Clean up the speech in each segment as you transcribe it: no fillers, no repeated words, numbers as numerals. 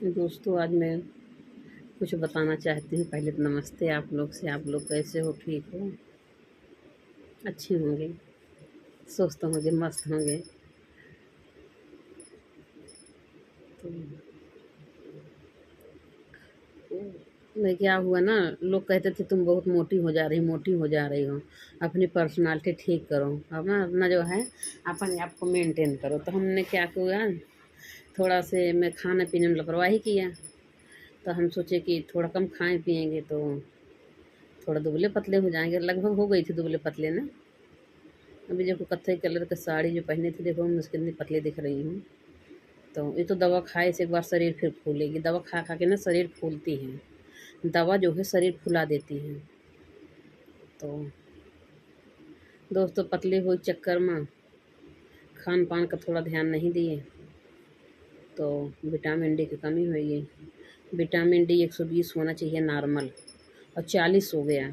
दोस्तों, आज मैं कुछ बताना चाहती हूँ। पहले तो नमस्ते आप लोग से। आप लोग कैसे हो? ठीक हो? अच्छे होंगे, स्वस्थ होंगे, मस्त होंगे। तो मैं क्या हुआ ना, लोग कहते थे तुम बहुत मोटी हो जा रही, मोटी हो जा रही हो, अपनी पर्सनालिटी ठीक करो, अब ना अपना जो है अपने आप को मेंटेन करो। तो हमने क्या किया, थोड़ा से मैं खाने पीने में लापरवाही किया। तो हम सोचे कि थोड़ा कम खाएं पिएंगे तो थोड़ा दुबले पतले हो जाएंगे। लगभग हो गई थी दुबले पतले ना। अभी देखो कत्थई कलर की साड़ी जो पहनी थी, देखो मैं उसके कितनी पतली दिख रही हूँ। तो ये तो दवा खाए से एक बार शरीर फिर फूलेगी। दवा खा खा के ना शरीर फूलती है, दवा जो है शरीर फुला देती है। तो दोस्तों, पतले हुए चक्कर में खान पान का थोड़ा ध्यान नहीं दिए तो विटामिन डी की कमी हुई। विटामिन डी 120 होना चाहिए नॉर्मल, और 40 हो गया।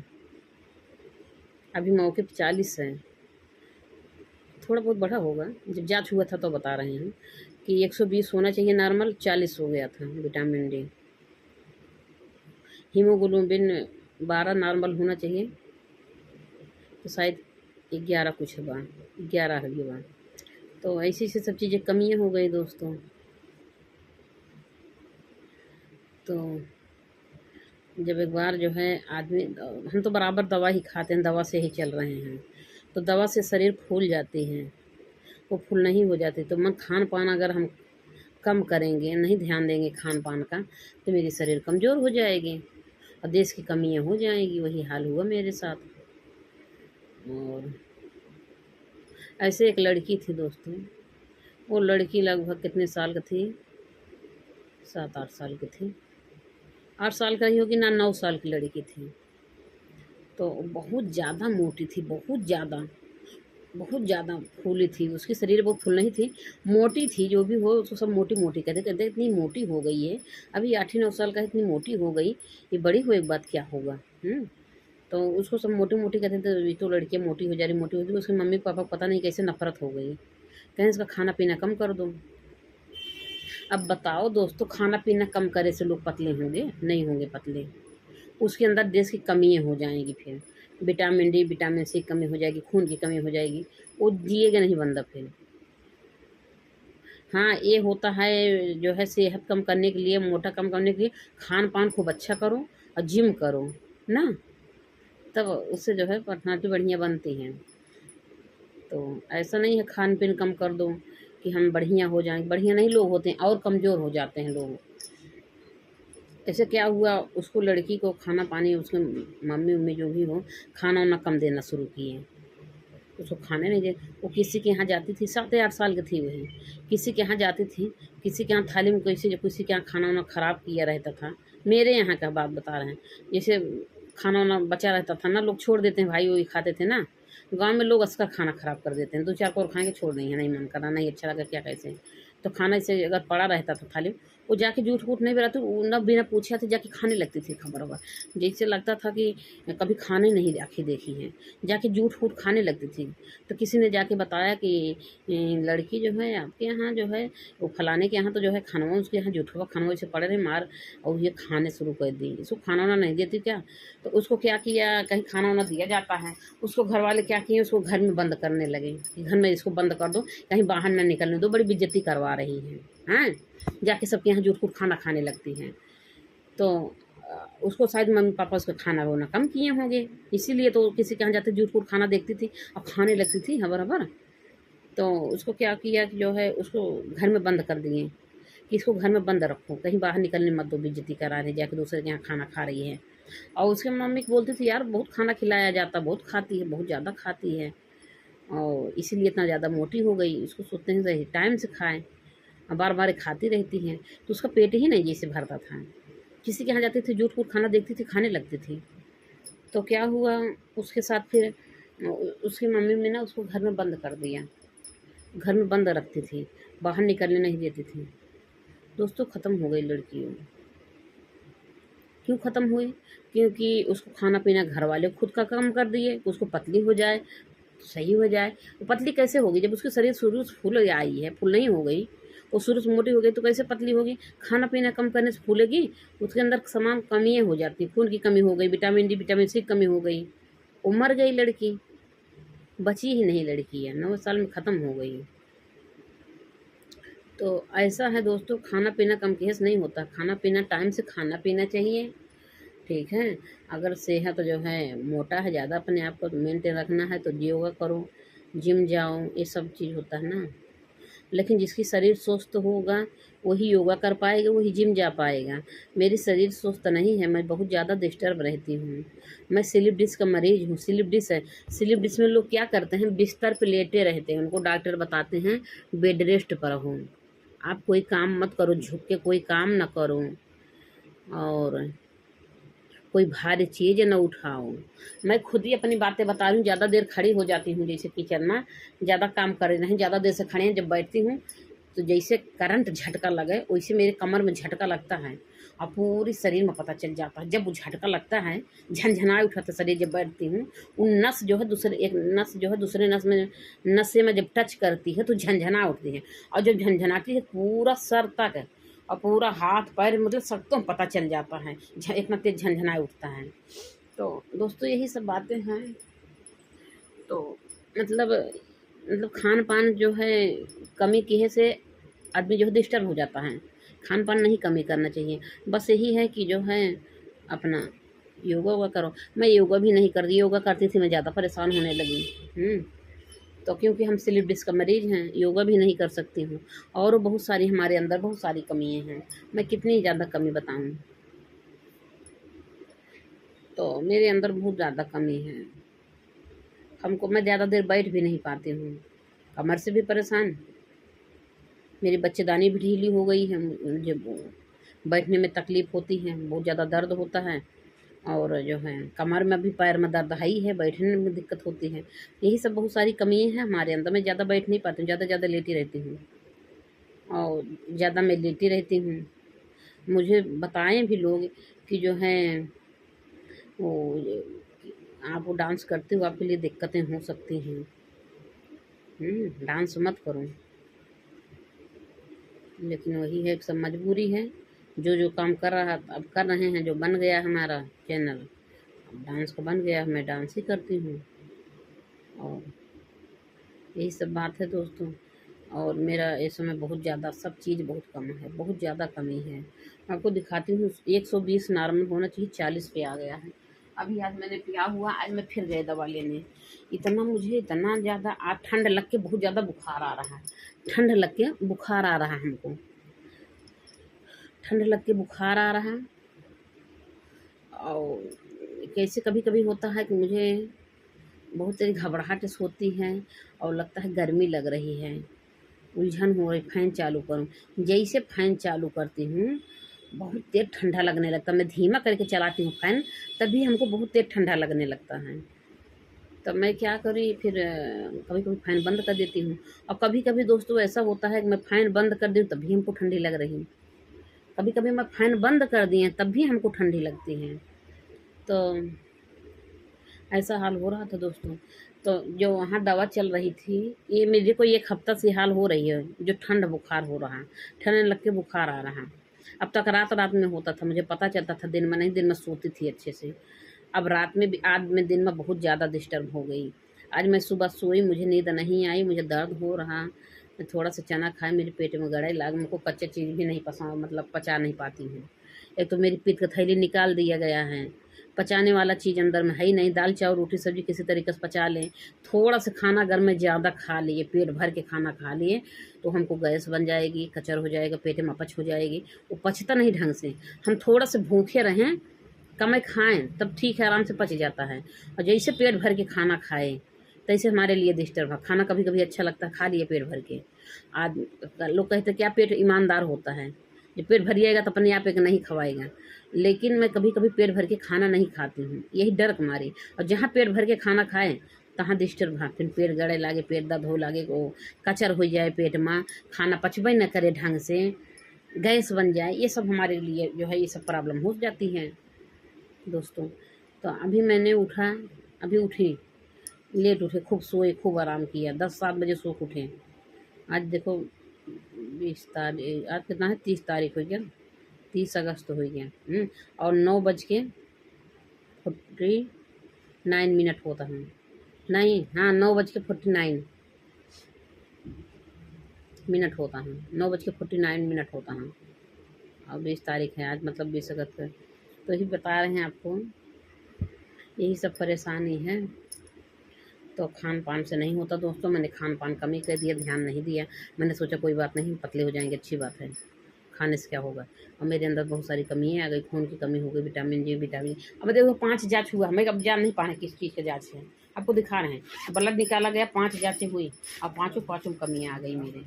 अभी मौके पे 40 है, थोड़ा बहुत बढ़ा होगा। जब जांच हुआ था तो बता रहे हैं कि 120 होना चाहिए नॉर्मल, 40 हो गया था विटामिन डी। हीमोग्लोबिन 12 नॉर्मल होना चाहिए, तो शायद 11 कुछ हुआ, 11 हुआ। तो ऐसी ऐसी सब चीज़ें कमियाँ हो गई दोस्तों। तो जब एक बार जो है आदमी, हम तो बराबर दवा ही खाते हैं, दवा से ही चल रहे हैं। तो दवा से शरीर फूल जाती है, वो फूल नहीं हो जाती। तो मन खान पान अगर हम कम करेंगे, नहीं ध्यान देंगे खान पान का, तो मेरी शरीर कमज़ोर हो जाएगी और देश की कमियाँ हो जाएंगी। वही हाल हुआ मेरे साथ। और ऐसे एक लड़की थी दोस्तों, वो लड़की लगभग कितने साल की थी, 7-8 साल की थी। 8 साल का ही होगी ना, 9 साल की लड़की थी। तो बहुत ज़्यादा मोटी थी, बहुत ज़्यादा फूली थी। उसकी शरीर बहुत फूल नहीं थी, मोटी थी। जो भी हो उसको सब मोटी मोटी कहते कहते, इतनी मोटी हो गई है, अभी 8-9 साल का, इतनी मोटी हो गई, ये बड़ी हो एक बात क्या होगा। तो उसको सब मोटी मोटी कहते थे। ये तो लड़कियाँ मोटी हो जा रही, मोटी हो रही। उसके मम्मी पापा को पता नहीं कैसे नफरत हो गई, कहें इसका खाना पीना कम कर दो। अब बताओ दोस्तों, खाना पीना कम करे से लोग पतले होंगे? नहीं होंगे पतले। उसके अंदर देश की कमियाँ हो जाएंगी, फिर विटामिन डी विटामिन सी की कमी हो जाएगी, खून की कमी हो जाएगी, वो जिएगा नहीं बंदा फिर। हाँ, ये होता है जो है सेहत कम करने के लिए, मोटा कम करने के लिए खान पान खूब अच्छा करो और जिम करो ना, तब उससे जो है पर्सनालिटी बढ़िया बनती है। तो ऐसा नहीं है खान पीन कम कर दो कि हम बढ़िया हो जाएंगे। बढ़िया नहीं लोग होते हैं, और कमज़ोर हो जाते हैं लोग। ऐसे क्या हुआ, उसको लड़की को खाना पानी, उसके मम्मी उम्मी जो भी हो, खाना वाना कम देना शुरू किए। उसको खाने नहीं दे। वो किसी के यहाँ जाती थी, 7 या 8 साल की थी वही, किसी के यहाँ जाती थी, किसी के यहाँ थाली में किसी के यहाँ खाना वाना ख़राब किया रहता था। मेरे यहाँ का बात बता रहे हैं। जैसे खाना वाना बचा रहता था ना, लोग छोड़ देते हैं, भाई वही खाते थे ना। गाँव में लोग उसका खाना ख़राब कर देते हैं, 2-4 को और खाएंगे, छोड़ देंगे, नहीं मन करना, नहीं अच्छा लगा, क्या कैसे। तो खाना इसे अगर पड़ा रहता था थाली में, वो जाके जूठ वूठ नहीं बेरा, तो न बिना पूछे आती जाके खाने लगती थी खबर वबर। जैसे लगता था कि कभी खाने नहीं आँखें देखी हैं, जाके जूठ फूट खाने लगती थी। तो किसी ने जाके बताया कि लड़की जो है आपके यहाँ जो है, वो फलाने के यहाँ तो जो है खानवा, उसके यहाँ जूठवा खानवा ऐसे पड़े रहे मार, और ये खाने शुरू कर दी। इसको खाना वाना नहीं देती क्या? तो उसको क्या किया, कहीं खाना वाना दिया जाता है, उसको घर वाले क्या किए, उसको घर में बंद करने लगे कि घर में इसको बंद कर दो, कहीं बाहर ना निकलने दो। बड़ी बेइज्जती करवा रही हैं, हैं? जाके सबके यहाँ जूठ फूट खाना खाने लगती हैं। तो उसको शायद मम्मी पापा उसका खाना वाना कम किए होंगे, इसीलिए तो किसी के यहाँ जाते जूठ फूट खाना देखती थी और खाने लगती थी हबर हबर। तो उसको क्या किया कि जो है उसको घर में बंद कर दिए कि इसको घर में बंद रखो, कहीं बाहर निकलने मत दो, बेइज्जती करा रही, जाके दूसरे के यहाँ खाना खा रही है। और उसके मम्मी को बोलती थी यार बहुत खाना खिलाया जाता, बहुत खाती है, बहुत ज़्यादा खाती है, और इसीलिए इतना ज़्यादा मोटी हो गई। इसको सोचते हैं सही टाइम से खाएं, और बार बार खाती रहती हैं, तो उसका पेट ही नहीं जैसे भरता था। किसी के यहाँ जाती थी, जूठ फूट खाना देखती थी, खाने लगती थी। तो क्या हुआ उसके साथ फिर, उसकी मम्मी ने ना उसको घर में बंद कर दिया, घर में बंद रखती थी, बाहर निकलने नहीं देती थी। दोस्तों, ख़त्म हो गई लड़की वो। क्यों ख़त्म हुई? क्योंकि उसको खाना पीना घर वाले खुद का कम कर दिए, उसको पतली हो जाए, सही हो जाए। वो पतली कैसे होगी जब उसकी शरीर शुरू से फूल आई है, फूल नहीं हो गई। वो शुरू से मोटी हो गई तो कैसे पतली होगी? खाना पीना कम करने से फूलेगी। उसके अंदर तमाम कमियाँ हो जाती हैं, खून की कमी हो गई, विटामिन डी, विटामिन सी की कमी हो गई, वो मर गई लड़की, बची ही नहीं लड़की है, 9 साल में ख़त्म हो गई। तो ऐसा है दोस्तों, खाना पीना कम कैसे नहीं होता, खाना पीना टाइम से खाना पीना चाहिए, ठीक है। अगर सेहत जो है मोटा है, ज़्यादा अपने आप को मेंटेन रखना है तो योगा करो, जिम जाओ, ये सब चीज़ होता है ना। लेकिन जिसकी शरीर स्वस्थ होगा वही योगा कर पाएगा, वही जिम जा पाएगा। मेरी शरीर स्वस्थ नहीं है, मैं बहुत ज़्यादा डिस्टर्ब रहती हूँ। मैं स्लिप डिस्क का मरीज हूँ, स्लिप डिस्क है। स्लिप डिस्क में लोग क्या करते हैं, बिस्तर पे लेटे रहते हैं, उनको डॉक्टर बताते हैं बेड रेस्ट पर हो, आप कोई काम मत करो, झुक के कोई काम ना करो, और कोई भारी चीज़ न उठाओ। मैं खुद ही अपनी बातें बता रही हूँ, ज़्यादा देर खड़ी हो जाती हूँ, जैसे किचन में ज़्यादा काम कर रहे नहीं, ज़्यादा देर से खड़े हैं, जब बैठती हूँ तो जैसे करंट झटका लगे वैसे मेरे कमर में झटका लगता है और पूरी शरीर में पता चल जाता है। जब वो झटका लगता है, झनझना उठाता शरीर, जब बैठती हूँ वो नस जो है दूसरे एक नस जो है दूसरे नस में जब टच करती है तो झनझना उठती है, और जब झनझनाती है पूरा सर तक और पूरा हाथ पैर मतलब सबको पता चल जाता है, इतना तेज झनझना उठता है। तो दोस्तों यही सब बातें हैं। तो मतलब मतलब खान पान जो है कमी की से आदमी जो है डिस्टर्ब हो जाता है, खान पान नहीं कमी करना चाहिए। बस यही है कि जो है अपना योगा वोगा करो। मैं योगा भी नहीं करती, योगा करती थी मैं ज़्यादा परेशान होने लगी। तो क्योंकि हम स्लिप डिस्क का मरीज हैं, योगा भी नहीं कर सकती हूँ, और बहुत सारी हमारे अंदर बहुत सारी कमियाँ हैं, मैं कितनी ज़्यादा कमी बताऊँ। तो मेरे अंदर बहुत ज़्यादा कमी है, हमको मैं ज़्यादा देर बैठ भी नहीं पाती हूँ, कमर से भी परेशान, मेरी बच्चेदानी भी ढीली हो गई है, मुझे बैठने में तकलीफ़ होती है, बहुत ज़्यादा दर्द होता है, और जो है कमर में भी पैर में दर्द है ही है, बैठने में दिक्कत होती है। यही सब बहुत सारी कमियाँ हैं हमारे अंदर, मैं ज़्यादा बैठ नहीं पाती हूँ, ज़्यादा लेटी रहती हूँ, और ज़्यादा मैं लेटी रहती हूँ। मुझे बताएं भी लोग कि जो है वो आप वो डांस करते हो आपके लिए दिक्कतें हो सकती हैं, डांस मत करो। लेकिन वही है, सब मजबूरी है, जो काम कर रहा अब कर रहे हैं, जो बन गया हमारा चैनल, अब डांस का बन गया, मैं डांस ही करती हूँ, और यही सब बात है दोस्तों। और मेरा इस समय बहुत ज़्यादा सब चीज़ बहुत कम है, बहुत ज़्यादा कमी है। आपको दिखाती हूँ, 120 नॉर्मल होना चाहिए, 40 पे आ गया है। अभी आज मैंने पिया हुआ, आज मैं फिर गए दवा लेने, इतना ज़्यादा आज ठंड लग के बहुत ज़्यादा बुखार आ रहा है, ठंड लग के बुखार आ रहा है हमको, ठंड लग के बुखार आ रहा है। और कैसे कभी कभी होता है कि मुझे बहुत तेज़ घबराहट होती है और लगता है गर्मी लग रही है, उलझन हो रही, फ़ैन चालू करूँ, जैसे फ़ैन चालू करती हूँ बहुत तेज़ ठंडा लगने लगता है, मैं धीमा करके चलाती हूँ फ़ैन, तभी हमको बहुत तेज़ ठंडा लगने लगता है। तब मैं क्या करी फिर कभी कभी फ़ैन बंद कर देती हूँ, और कभी कभी दोस्तों ऐसा होता है कि मैं फ़ैन बंद कर दूँ तब भी हमको ठंडी लग रही, कभी कभी मैं फ़ैन बंद कर दिए तब भी हमको ठंडी लगती है। तो ऐसा हाल हो रहा था दोस्तों। तो जो वहाँ दवा चल रही थी, ये मेरे को 1 हफ्ता से हाल हो रही है, जो ठंड बुखार हो रहा, ठंड लग के बुखार आ रहा। अब तक रात में होता था, मुझे पता चलता था, दिन में नहीं, दिन में सोती थी अच्छे से। अब रात में भी, आज मैं दिन में बहुत ज़्यादा डिस्टर्ब हो गई। आज मैं सुबह सोई, मुझे नींद नहीं आई, मुझे दर्द हो रहा, मैं थोड़ा सा चना खाई, मेरे पेट में गड़े लग, मुझको कच्चे चीज़ भी नहीं पसंद, मतलब पचा नहीं पाती हूँ। एक तो मेरी पित्त का थैली निकाल दिया गया है, पचाने वाला चीज़ अंदर में है ही नहीं, दाल चावल रोटी सब्जी किसी तरीके से पचा लें, थोड़ा सा खाना अगर मैं ज़्यादा खा लिए, पेट भर के खाना खा लिए तो हमको गैस बन जाएगी, कचर हो जाएगा, पेट में अपच हो जाएगी, वो पचता नहीं ढंग से। हम थोड़ा से भूखे रहें, कम खाएं तब ठीक है, आराम से पच जाता है, और जैसे पेट भर के खाना खाए तैसे हमारे लिए डिस्टर्ब है। खाना कभी कभी अच्छा लगता है, खा लिए पेट भर के, आज लोग कहते क्या पेट ईमानदार होता है, जब पेट भरिएगा तो अपने आप एक नहीं खवाएगा, लेकिन मैं कभी कभी पेट भर के खाना नहीं खाती हूँ, यही डर तुम्हारी। और जहाँ पेट भर के खाना खाएं तहाँ डिस्टर्ब हाँ, फिर पेट गड़े लागे, पेट दर्द हो लागे, वो कचर हो जाए पेट में, खाना पचबे न करे ढंग से, गैस बन जाए, ये सब हमारे लिए जो है ये सब प्रॉब्लम हो जाती है दोस्तों। तो अभी मैंने उठा, अभी उठी, लेट उठे, खूब सोए, खूब आराम किया, 10-7 बजे सो के उठे। आज देखो 20 तारीख, आज कितना है, 30 तारीख हो गया, 30 अगस्त हो गया। और 9:49 होता है, नहीं हाँ 9:49 होता है, 9:49 होता है। और 20 तारीख है आज, मतलब 20 अगस्त है। तो यही बता रहे हैं आपको, यही सब परेशानी है। तो खान पान से नहीं होता दोस्तों, मैंने खान पान कम ही कर दिया, ध्यान नहीं दिया। मैंने सोचा कोई बात नहीं, पतले हो जाएंगे, अच्छी बात है, खाने से क्या होगा। और मेरे अंदर बहुत सारी कमियाँ आ गई, खून की कमी हो गई, विटामिन जी, विटामिन। अब देखो 5 जाँच हुआ, हमें अब जान नहीं पा रहे किस चीज़ का जाँच है, आपको दिखा रहे हैं। ब्लड निकाला गया, 5 जाँचें हुई, और पाँचों कमियाँ आ गई मेरे,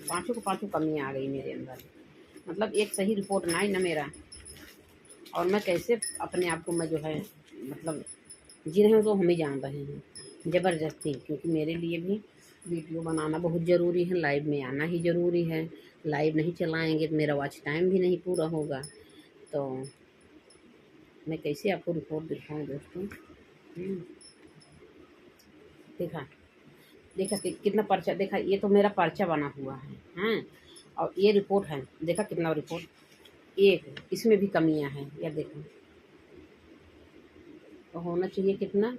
पाँचों कमियाँ आ गई मेरे अंदर। मतलब एक सही रिपोर्ट ना आई ना मेरा। और मैं कैसे अपने आप को मैं जो है मतलब जी रहे हैं, तो हम ही जान रहे हैं ज़बरदस्ती, क्योंकि मेरे लिए भी वीडियो बनाना बहुत ज़रूरी है, लाइव में आना ही ज़रूरी है। लाइव नहीं चलाएंगे तो मेरा वॉच टाइम भी नहीं पूरा होगा। तो मैं कैसे आपको रिपोर्ट दिखाऊं दोस्तों। देखा देखा कितना पर्चा, देखा ये तो मेरा पर्चा बना हुआ है, हैं। और ये रिपोर्ट है, देखा कितना रिपोर्ट, एक इसमें भी कमियां हैं, या देखो तो होना चाहिए कितना